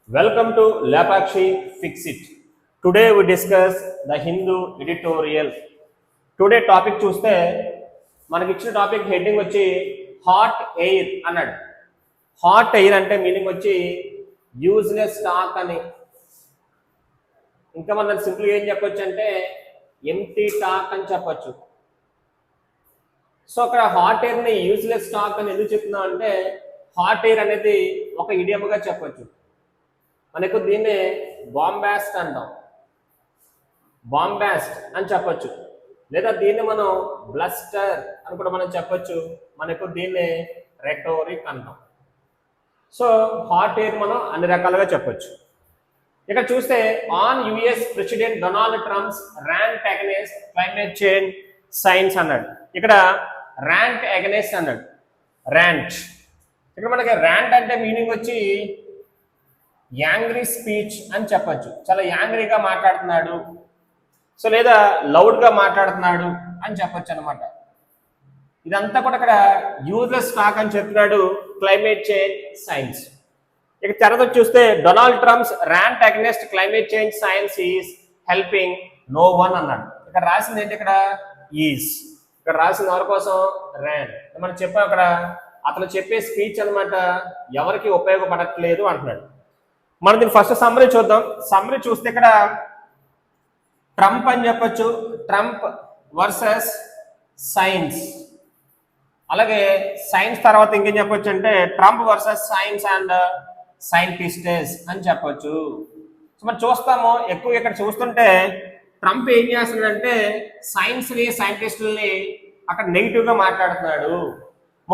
Welcome to Lapakshi Fix It. Today we discuss the Hindu editorial. Today topic చూస్తే మనకి ఇచ్చిన topic heading వచ్చి hot air అన్నాడు. Hot air అంటే meaning వచ్చి యూజ్లెస్ టాక్ అని. ఇంకా మనం సింపుల్గా ఏం చెప్పొచ్చు అంటే ఎంటీ టాక్ అని చెప్పొచ్చు. సో అక్కడ హాట్ ఎయిర్ని యూజ్లెస్ టాక్ అని ఎందుకు చెప్తున్నాం అంటే హాట్ ఎయిర్ అనేది ఒక ఇడియమ్గా చెప్పొచ్చు. మనకు దీన్ని బాంబాస్ట్ అంటాం, బాంబాస్ట్ అని చెప్పొచ్చు. లేదా దీన్ని మనం బ్లస్టర్ అని కూడా మనం చెప్పొచ్చు. మనకు దీన్ని రెటోరిక్ అంటాం. సో హాట్ ఎయిర్ మనం అన్ని రకాలుగా చెప్పొచ్చు. ఇక్కడ చూస్తే on US president Donald Trump's rant against climate change science అన్నాడు. ఇక్కడ ర్యాంట్ అగెనెస్ట్ అన్నాడు. ర్యాంట్ ఇక్కడ మనకి ర్యాంట్ అంటే మీనింగ్ వచ్చి యాంగ్రీ స్పీచ్ అని చెప్పచ్చు. చాలా యాంగ్రీగా మాట్లాడుతున్నాడు, సో లేదా లౌడ్గా మాట్లాడుతున్నాడు అని చెప్పొచ్చు అనమాట. ఇదంతా కూడా ఇక్కడ యూజ్లెస్ టాక్ అని చెప్తున్నాడు క్లైమేట్ చేంజ్ సైన్స్. ఇక తెరతో చూస్తే Donald Trump's rant against climate change science is helping no one అన్నాడు. ఇక్కడ రాసింది ఏంటి? ఇక్కడ ఈజ్. ఇక్కడ రాసింది ఎవరి కోసం? ర్యాంట్. మనం చెప్పాం అక్కడ అతను చెప్పే స్పీచ్ అనమాట ఎవరికి ఉపయోగపడట్లేదు అంటున్నాడు. మనం దీన్ని ఫస్ట్ సమ్మరీ చూద్దాం. సమ్మరీ చూస్తే ఇక్కడ ట్రంప్ అని చెప్పొచ్చు, ట్రంప్ వర్సెస్ సైన్స్. అలాగే సైన్స్ తర్వాత ఇంకేం చెప్పొచ్చు అంటే Trump versus science and scientists అని చెప్పొచ్చు. సో మనం చూస్తాము ఎక్కువ ఇక్కడ చూస్తుంటే ట్రంప్ ఏం చేస్తున్నాడంటే సైన్స్ని సైంటిస్టులని అక్కడ నెగిటివ్గా మాట్లాడుతున్నాడు.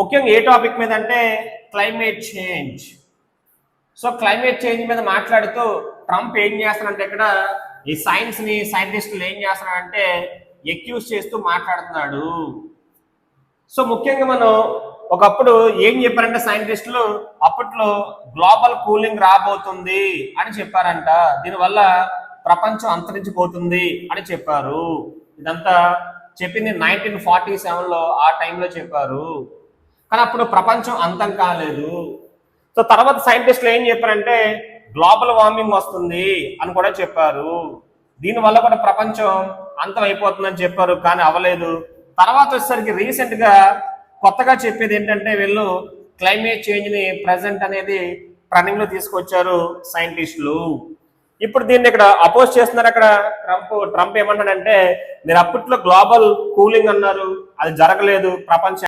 ముఖ్యంగా ఏ టాపిక్ మీద అంటే climate change. So climate change మీద మాట్లాడుతూ ట్రంప్ ఏం చేస్తున్నాడంటే ఇక్కడ ఈ సైన్స్ని సైంటిస్టులు ఏం చేస్తున్నాడంటే ఎక్యూజ్ చేస్తూ మాట్లాడుతున్నాడు. సో ముఖ్యంగా మనం ఒకప్పుడు ఏం చెప్పారంటే సైంటిస్టులు అప్పట్లో గ్లోబల్ కూలింగ్ రాబోతుంది అని చెప్పారంట. దీనివల్ల ప్రపంచం అంతరించిపోతుంది అని చెప్పారు. ఇదంతా చెప్పింది 1947లో ఆ టైంలో చెప్పారు. కానీ అప్పుడు ప్రపంచం అంతం కాలేదు. సో తర్వాత సైంటిస్టులు ఏం చెప్పారంటే గ్లోబల్ వార్మింగ్ వస్తుంది అని కూడా చెప్పారు. దీనివల్ల కూడా ప్రపంచం అంతం అయిపోతుందని చెప్పారు, కానీ అవ్వలేదు. తర్వాత వచ్చేసరికి రీసెంట్గా కొత్తగా చెప్పేది ఏంటంటే వీళ్ళు క్లైమేట్ చేంజ్ని ప్రజెంట్ అనేది రన్నింగ్లో తీసుకొచ్చారు సైంటిస్టులు. ఇప్పుడు దీన్ని ఇక్కడ అపోజ్ చేస్తున్నారు. అక్కడ ట్రంప్ ఏమన్నాడంటే మీరు అప్పట్లో గ్లోబల్ కూలింగ్ అన్నారు, అది జరగలేదు, ప్రపంచం